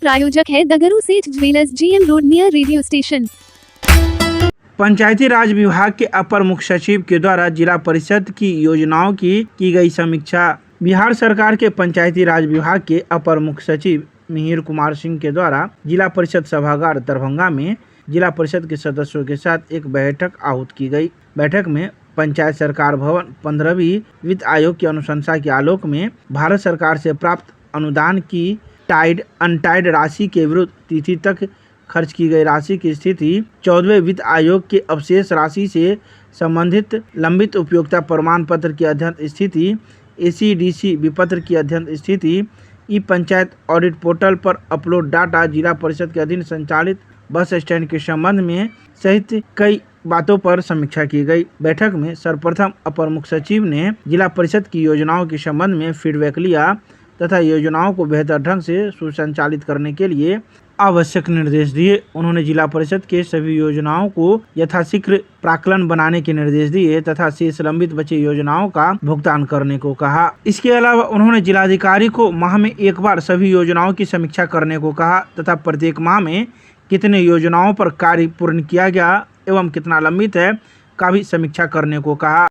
प्रायोजक है the Guru Seth jewellers, GM road near radio station. पंचायती राज विभाग के अपर मुख्य सचिव के द्वारा जिला परिषद की योजनाओं की गई समीक्षा। बिहार सरकार के पंचायती राज विभाग के अपर मुख्य सचिव मिहिर कुमार सिंह के द्वारा जिला परिषद सभागार दरभंगा में जिला परिषद के सदस्यों के साथ एक बैठक आहूत की गई। बैठक में पंचायत सरकार भवन 15वीं वित्त आयोग की अनुशंसा के आलोक में भारत सरकार से प्राप्त अनुदान की अनटाइड राशि के विरुद्ध तिथि तक खर्च की गई राशि की स्थिति, 14वें वित्त आयोग के अवशेष राशि से संबंधित लंबित उपयोगिता प्रमाण पत्र की अध्ययन स्थिति, ACDC विपत्र की अध्ययन स्थिति, ई पंचायत ऑडिट पोर्टल पर अपलोड डाटा, जिला परिषद के अधीन संचालित बस स्टैंड के संबंध में सहित कई बातों पर समीक्षा की गई। बैठक में सर्वप्रथम अपर मुख्य सचिव ने जिला परिषद की योजनाओं के संबंध में फीडबैक लिया तथा योजनाओं को बेहतर ढंग से सुसंचालित करने के लिए आवश्यक निर्देश दिए। उन्होंने जिला परिषद के सभी योजनाओं को यथाशीघ्र प्राक्कलन बनाने के निर्देश दिए तथा शेष लंबित बची योजनाओं का भुगतान करने को कहा। इसके अलावा उन्होंने जिलाधिकारी को माह में एक बार सभी योजनाओं की समीक्षा करने को कहा तथा प्रत्येक माह में कितने योजनाओं पर कार्य पूर्ण किया गया एवं कितना लंबित है का भी समीक्षा करने को कहा।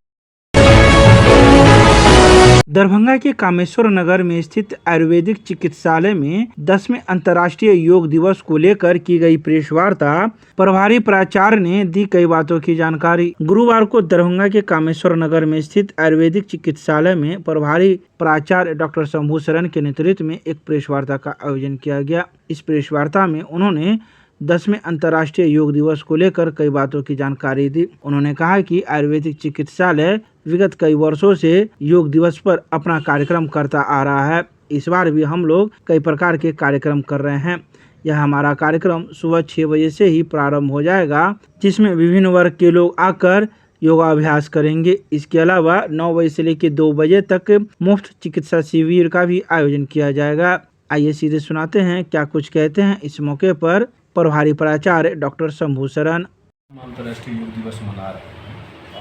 दरभंगा के कामेश्वर नगर में स्थित आयुर्वेदिक चिकित्सालय में 10वें अंतर्राष्ट्रीय योग दिवस को लेकर की गई प्रेस वार्ता। प्रभारी प्राचार्य ने दी कई बातों की जानकारी। गुरुवार को दरभंगा के कामेश्वर नगर में स्थित आयुर्वेदिक चिकित्सालय में प्रभारी प्राचार्य डॉक्टर शंभू शरण के नेतृत्व में एक प्रेस वार्ता का आयोजन किया गया। इस प्रेस वार्ता में उन्होंने 10वें अंतर्राष्ट्रीय योग दिवस को लेकर कई बातों की जानकारी दी। उन्होंने कहा कि आयुर्वेदिक चिकित्सालय विगत कई वर्षों से योग दिवस पर अपना कार्यक्रम करता आ रहा है। इस बार भी हम लोग कई प्रकार के कार्यक्रम कर रहे हैं। यह हमारा कार्यक्रम सुबह 6 बजे से ही प्रारंभ हो जाएगा, जिसमें विभिन्न वर्ग के लोग आकर योगाभ्यास करेंगे। इसके अलावा 9 बजे से लेकर 2 बजे तक मुफ्त चिकित्सा शिविर का भी आयोजन किया जाएगा। आइए सीधे सुनाते हैं क्या कुछ कहते हैं इस मौके पर प्रभारी प्राचार्य डॉक्टर शंभू शरण। अंतर्राष्ट्रीय योग दिवस मना रहे हैं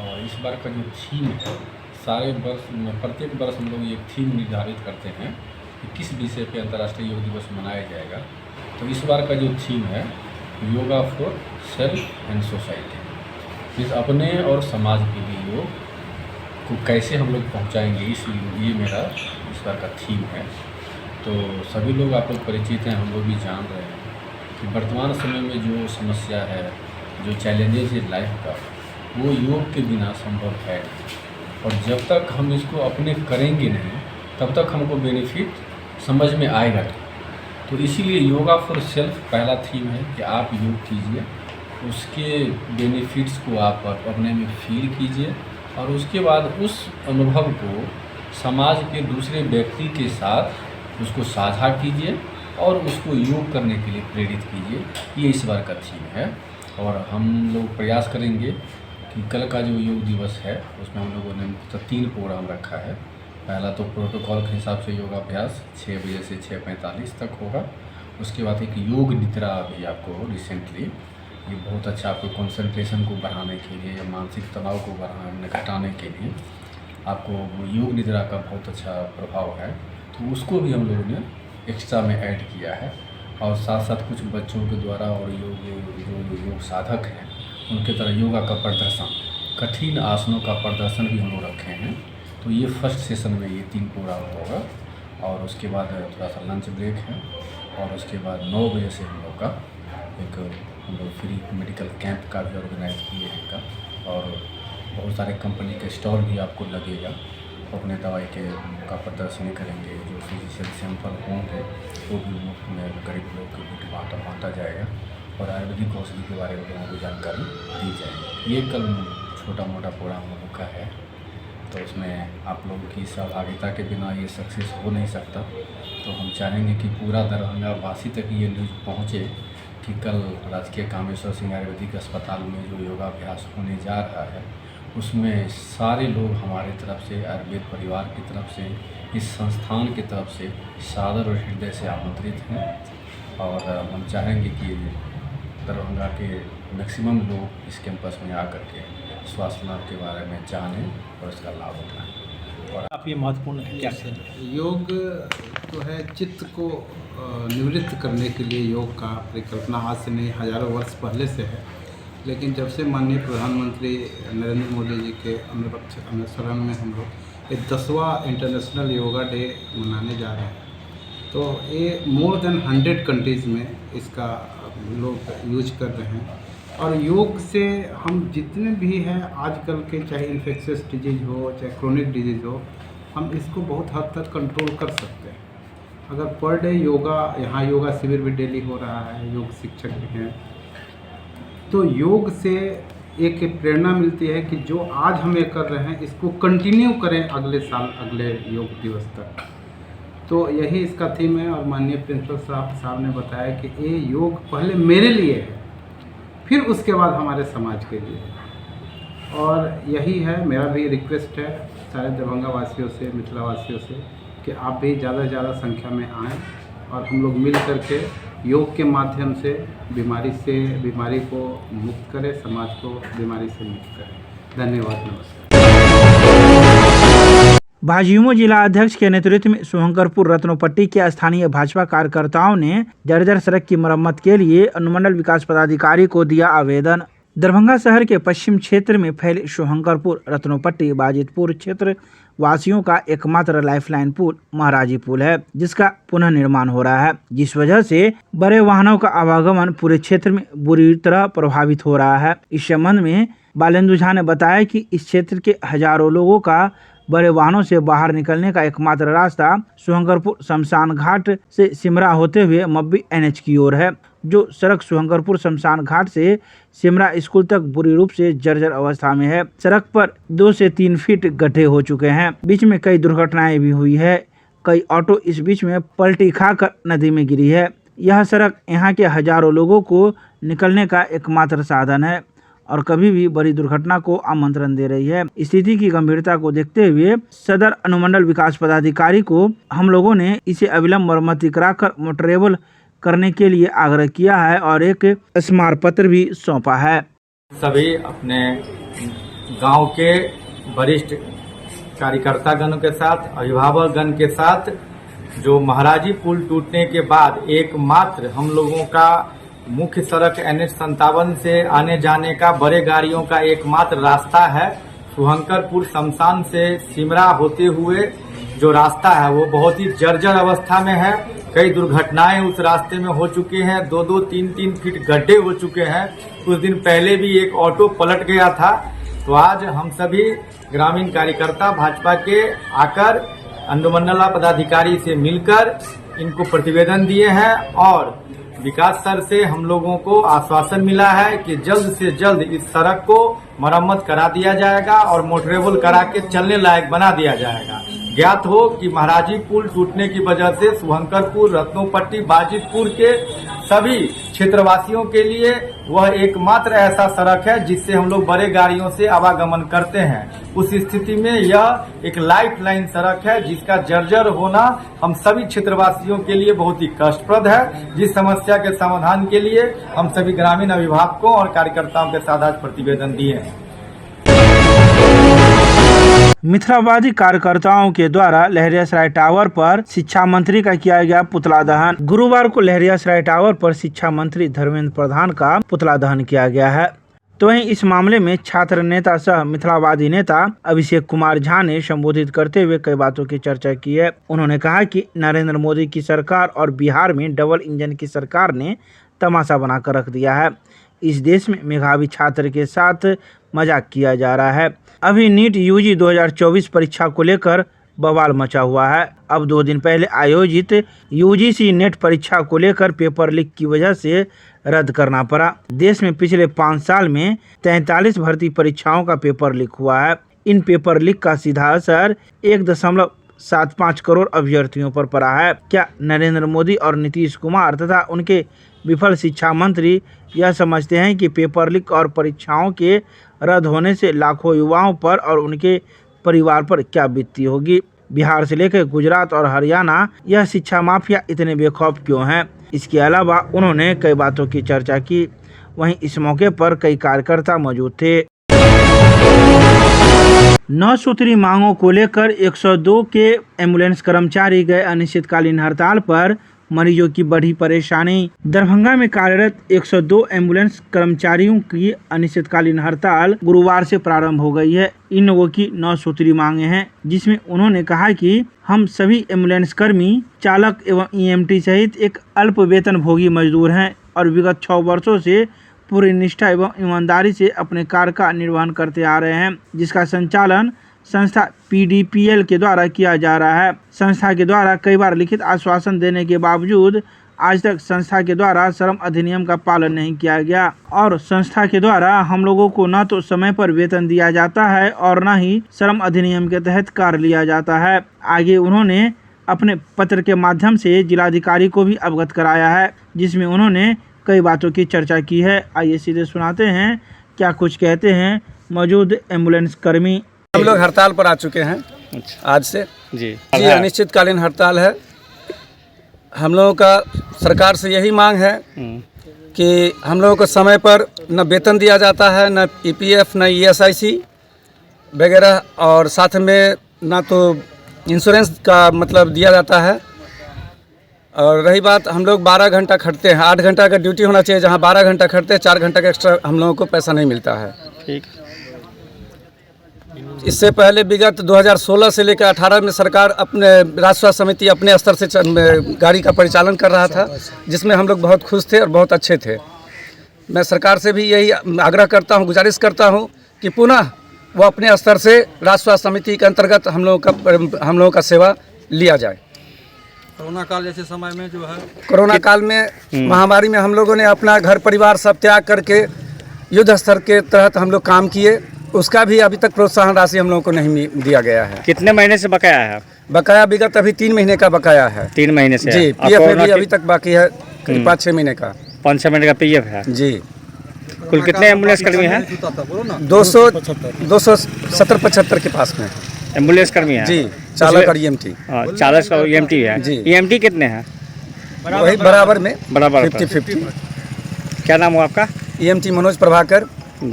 और इस बार का जो थीम है, सारे वर्ष प्रत्येक वर्ष हम लोग एक थीम निर्धारित करते हैं कि किस विषय पे अंतर्राष्ट्रीय योग दिवस मनाया जाएगा। तो इस बार का जो थीम है yoga for self and society, इस अपने और समाज के लिए योग को कैसे हम लोग पहुँचाएँगे, ये मेरा इस बार का थीम है। तो सभी लोग आप लोग परिचित हैं, हम लोग भी जान रहे हैं कि वर्तमान समय में जो समस्या है, जो चैलेंजेस है लाइफ का, वो योग के बिना संभव है और जब तक हम इसको अपने करेंगे नहीं तब तक हमको बेनिफिट समझ में आएगा नहीं। तो इसीलिए योगा फॉर सेल्फ पहला थीम है कि आप योग कीजिए, उसके बेनिफिट्स को आप अपने में फील कीजिए और उसके बाद उस अनुभव को समाज के दूसरे व्यक्ति के साथ उसको साझा कीजिए और उसको योग करने के लिए प्रेरित कीजिए। ये इस बार का थीम है और हम लोग प्रयास करेंगे कि कल का जो योग दिवस है उसमें हम लोगों ने 3 प्रोग्राम रखा है। पहला तो प्रोटोकॉल के हिसाब से योगाभ्यास 6 बजे से 6:45 तक होगा। उसके बाद एक योग निद्रा भी आपको रिसेंटली, ये बहुत अच्छा आपको कंसंट्रेशन को बढ़ाने के लिए या मानसिक तनाव को घटाने के लिए आपको योग निद्रा का बहुत अच्छा प्रभाव है। तो उसको भी हम लोगों ने एक्स्ट्रा में ऐड किया है और साथ साथ कुछ बच्चों के द्वारा और योग साधक हैं उनके तरह योगा का प्रदर्शन, कठिन आसनों का प्रदर्शन भी हम लोग रखे हैं। तो ये फर्स्ट सेशन में ये 3 प्रोग्राम होगा और उसके बाद थोड़ा सा लंच ब्रेक है और उसके बाद 9 बजे से हम लोग का एक हम लोग फ्री मेडिकल कैंप का भी ऑर्गेनाइज किए हैं का, और बहुत सारे कंपनी के स्टॉल भी आपको लगेगा। अपने दवाई का प्रदर्शनी करेंगे, जो फिजिशियल सैंपल होंगे वो भी मुफ्त में गरीब लोग के बीच बांटा जाएगा और आयुर्वेदिक औषधि के बारे में लोगों को जानकारी दी जाएगी। ये कल छोटा मोटा प्रोग्राम लोगों का है, तो उसमें आप लोगों की सहभागिता के बिना ये सक्सेस हो नहीं सकता। तो हम चाहेंगे कि पूरा दरभंगा वासी तक ये न्यूज़ पहुँचे कि कल राजकीय कामेश्वर सिंह आयुर्वेदिक अस्पताल में जो योगाभ्यास होने जा रहा है उसमें सारे लोग हमारे तरफ से, आयुर्वेद परिवार की तरफ से, इस संस्थान की तरफ से सादर और हृदय से आमंत्रित हैं और हम चाहेंगे कि दरभंगा के मैक्सिमम लोग इस कैंपस में आकर के स्वास्थ्य लाभ के बारे में जानें और इसका लाभ उठाएं। और आप ये महत्वपूर्ण है क्या? योग तो है चित्त को निवृत्त करने के लिए योग का परिकल्पना आज से नहीं हजारों वर्ष पहले से है। लेकिन जब से माननीय प्रधानमंत्री नरेंद्र मोदी जी के अनुसरण में हम लोग ये 10वां इंटरनेशनल योगा डे मनाने जा रहे हैं, तो ये मोर देन 100 कंट्रीज़ में इसका लोग यूज कर रहे हैं। और योग से हम जितने भी हैं आजकल के, चाहे इन्फेक्शियस डिजीज़ हो चाहे क्रोनिक डिजीज़ हो, हम इसको बहुत हद तक कंट्रोल कर सकते हैं अगर पर डे योगा, यहाँ योगा शिविर भी डेली हो रहा है, योग शिक्षक भी हैं, तो योग से एक प्रेरणा मिलती है कि जो आज हम ये कर रहे हैं इसको कंटिन्यू करें अगले साल, अगले योग दिवस तक। तो यही इसका थीम है। और माननीय प्रिंसिपल साहब ने बताया कि ये योग पहले मेरे लिए है, फिर उसके बाद हमारे समाज के लिए है। और यही है, मेरा भी रिक्वेस्ट है सारे दरभंगा वासियों से, मिथिला वासियों से, कि आप भी ज़्यादा से ज़्यादा संख्या में आएँ और हम लोग मिल करके योग के माध्यम से बीमारी को मुक्त करें, समाज को बीमारी से मुक्त करें। धन्यवाद, नमस्कार। भाजयुमो जिला अध्यक्ष के नेतृत्व में शुभंकरपुर रत्नोपट्टी के स्थानीय भाजपा कार्यकर्ताओं ने जर्जर सड़क की मरम्मत के लिए अनुमंडल विकास पदाधिकारी को दिया आवेदन। दरभंगा शहर के पश्चिम क्षेत्र में फैले शुभंकरपुर रत्नोपट्टी बाजितपुर क्षेत्र वासियों का एकमात्र लाइफलाइन पुल महाराजी पुल है, जिसका पुनः निर्माण हो रहा है, जिस वजह से बड़े वाहनों का आवागमन पूरे क्षेत्र में बुरी तरह प्रभावित हो रहा है। इस संबंध में बालेंदु झा ने बताया कि इस क्षेत्र के हजारों लोगों का बड़े वाहनों से बाहर निकलने का एकमात्र रास्ता शुभंकरपुर शमशान घाट से सिमरा होते हुए मब्बी NH की ओर है, जो सड़क शुभंकरपुर शमशान घाट से सिमरा स्कूल तक बुरी रूप से जर्जर अवस्था में है। सड़क पर 2 से 3 फीट गड्ढे हो चुके हैं। बीच में कई दुर्घटनाएं भी हुई है। कई ऑटो इस बीच में पलटी खाकर नदी में गिरी है। यह सड़क यहाँ के हजारों लोगों को निकलने का एकमात्र साधन है और कभी भी बड़ी दुर्घटना को आमंत्रण दे रही है। स्थिति की गंभीरता को देखते हुए सदर अनुमंडल विकास पदाधिकारी को हम लोगों ने इसे अविलंब मरम्मति कराकर मोटरेबल करने के लिए आग्रह किया है और एक स्मारक पत्र भी सौंपा है। सभी अपने गांव के वरिष्ठ कार्यकर्ता गण के साथ, अभिभावक गण के साथ, जो महाराजी पुल टूटने के बाद एकमात्र हम लोगों का मुख्य सड़क NH-57 से आने जाने का बड़े गाड़ियों का एकमात्र रास्ता है, शुभंकरपुर शमशान से सिमरा होते हुए जो रास्ता है वो बहुत ही जर्जर अवस्था में है। कई दुर्घटनाएं उस रास्ते में हो चुकी हैं, 2-2, 3-3 फीट गड्ढे हो चुके हैं। कुछ दिन पहले भी एक ऑटो पलट गया था। तो आज हम सभी ग्रामीण कार्यकर्ता भाजपा के आकर अनुमंडल पदाधिकारी से मिलकर इनको प्रतिवेदन दिए हैं और विकास सर से हम लोगों को आश्वासन मिला है कि जल्द से जल्द इस सड़क को मरम्मत करा दिया जाएगा और मोटरेबल करा के चलने लायक बना दिया जाएगा। ज्ञात हो कि महाराजी पुल टूटने की वजह से शुभंकरपुर, रत्नोपट्टी, बाजितपुर के सभी क्षेत्रवासियों के लिए वह एकमात्र ऐसा सड़क है जिससे हम लोग बड़े गाड़ियों से आवागमन करते हैं। उस स्थिति में यह एक लाइफलाइन सड़क है जिसका जर्जर होना हम सभी क्षेत्रवासियों के लिए बहुत ही कष्टप्रद है, जिस समस्या के समाधान के लिए हम सभी ग्रामीण अभिभावकों और कार्यकर्ताओं के साथ आज प्रतिवेदन दिए हैं। मिथिलावादी कार्यकर्ताओं के द्वारा लहरियासराय टावर पर शिक्षा मंत्री का किया गया पुतला दहन। गुरुवार को लहरियासराय टावर पर शिक्षा मंत्री धर्मेंद्र प्रधान का पुतला दहन किया गया है। तो वहीं इस मामले में छात्र नेता सह मिथिलावादी नेता अभिषेक कुमार झा ने संबोधित करते हुए कई बातों की चर्चा की है। उन्होंने कहा कि नरेंद्र मोदी की सरकार और बिहार में डबल इंजन की सरकार ने तमाशा बनाकर रख दिया है। इस देश में मेधावी छात्र के साथ मजाक किया जा रहा है। अभी नीट यूजी 2024 परीक्षा को लेकर बवाल मचा हुआ है। अब 2 दिन पहले आयोजित यूजीसी नेट परीक्षा को लेकर पेपर लीक की वजह से रद्द करना पड़ा। देश में पिछले 5 साल में 43 भर्ती परीक्षाओं का पेपर लीक हुआ है। इन पेपर लीक का सीधा असर 1.75 करोड़ अभ्यर्थियों पर पड़ा है। क्या नरेंद्र मोदी और नीतीश कुमार तथा उनके विफल शिक्षा मंत्री यह समझते हैं कि पेपर लीक और परीक्षाओं के रद्द होने से लाखों युवाओं पर और उनके परिवार पर क्या बीतती होगी? बिहार से लेकर गुजरात और हरियाणा यह शिक्षा माफिया इतने बेखौफ क्यों हैं? इसके अलावा उन्होंने कई बातों की चर्चा की। वहीं इस मौके पर कई कार्यकर्ता मौजूद थे। 9 सूत्री मांगों को लेकर 102 के एम्बुलेंस कर्मचारी गए अनिश्चितकालीन हड़ताल पर। मरीजों की बढ़ी परेशानी। दरभंगा में कार्यरत 102 एम्बुलेंस कर्मचारियों की अनिश्चितकालीन हड़ताल गुरुवार से प्रारंभ हो गई है। इन लोगों की 9 सूत्री मांगे हैं, जिसमें उन्होंने कहा कि हम सभी एम्बुलेंस कर्मी, चालक एवं EMT सहित एक अल्प वेतन भोगी मजदूर हैं और विगत 6 वर्षों से पूरी निष्ठा एवं ईमानदारी से अपने कार्य का निर्वहन करते आ रहे हैं, जिसका संचालन संस्था PDPL के द्वारा किया जा रहा है। संस्था के द्वारा कई बार लिखित आश्वासन देने के बावजूद आज तक संस्था के द्वारा श्रम अधिनियम का पालन नहीं किया गया और संस्था के द्वारा हम लोगों को न तो समय पर वेतन दिया जाता है और न ही श्रम अधिनियम के तहत कार्य लिया जाता है। आगे उन्होंने अपने पत्र के माध्यम से जिलाधिकारी को भी अवगत कराया है, जिसमें उन्होंने कई बातों की चर्चा की है। आइए सीधे सुनाते हैं क्या कुछ कहते हैं मौजूद एम्बुलेंस कर्मी। हम लोग हड़ताल पर आ चुके हैं आज से जी अनिश्चितकालीन हड़ताल है। हम लोगों का सरकार से यही मांग है कि हम लोगों को समय पर न वेतन दिया जाता है, न EPF, न ESIC वगैरह, और साथ में ना तो इंश्योरेंस का मतलब दिया जाता है। और रही बात, हम लोग 12 घंटा खटते हैं, 8 घंटा का ड्यूटी होना चाहिए, जहां 12 घंटा खटते हैं 4 घंटा का एक्स्ट्रा हम लोगों को पैसा नहीं मिलता है। ठीक। इससे पहले विगत 2016 से लेकर 18 में सरकार अपने राज्य स्वास्थ्य समिति अपने स्तर से गाड़ी का परिचालन कर रहा था, जिसमें हम लोग बहुत खुश थे और बहुत अच्छे थे। मैं सरकार से भी यही आग्रह करता हूं, गुजारिश करता हूं कि पुनः वो अपने स्तर से राज्य स्वास्थ्य समिति के अंतर्गत हम लोगों का सेवा लिया जाए। कोरोना काल जैसे समय में जो है, कोरोना काल में महामारी में हम लोगों ने अपना घर परिवार सब त्याग करके युद्ध स्तर के तहत हम लोग काम किए, उसका भी अभी तक प्रोत्साहन राशि हम लोगों को नहीं दिया गया है। कितने महीने से बकाया है? बकाया विगत अभी 3 महीने का बकाया है। 3 महीने से जी। PF में भी अभी तक बाकी है, करीब 5-6 महीने का। 5-6 महीने का PF है जी। कुल कितने एम्बुलेंस कर्मी हैं? 270-75 के पास में एम्बुलेंस कर्मी हैं जी। चालक और EMT। चालक और EMT है जी। EMT कितने हैं? वही बराबर में, बराबर 50-50। क्या नाम हुआ आपका? EMT Manoj Prabhakar,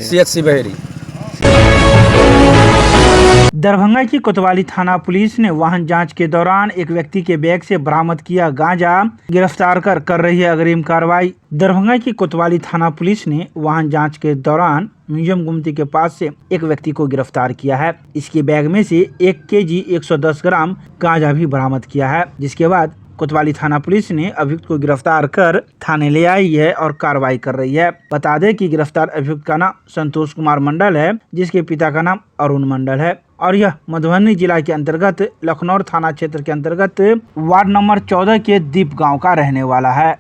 CHC Baheri. दरभंगा की कोतवाली थाना पुलिस ने वाहन जांच के दौरान एक व्यक्ति के बैग से बरामद किया गांजा गिरफ्तार कर रही है अग्रिम कार्रवाई। दरभंगा की कोतवाली थाना पुलिस ने वाहन जांच के दौरान म्यूजियम गुमती के पास से एक व्यक्ति को गिरफ्तार किया है। इसके बैग में से 1 kg 110 ग्राम गांजा भी बरामद किया है, जिसके बाद कोतवाली थाना पुलिस ने अभियुक्त को गिरफ्तार कर थाने ले आई है और कार्रवाई कर रही है। बता दें कि गिरफ्तार अभियुक्त का नाम संतोष कुमार मंडल है, जिसके पिता का नाम अरुण मंडल है और यह मधुबनी जिला के अंतर्गत लखनौर थाना क्षेत्र के अंतर्गत वार्ड नंबर 14 के दीप गांव का रहने वाला है।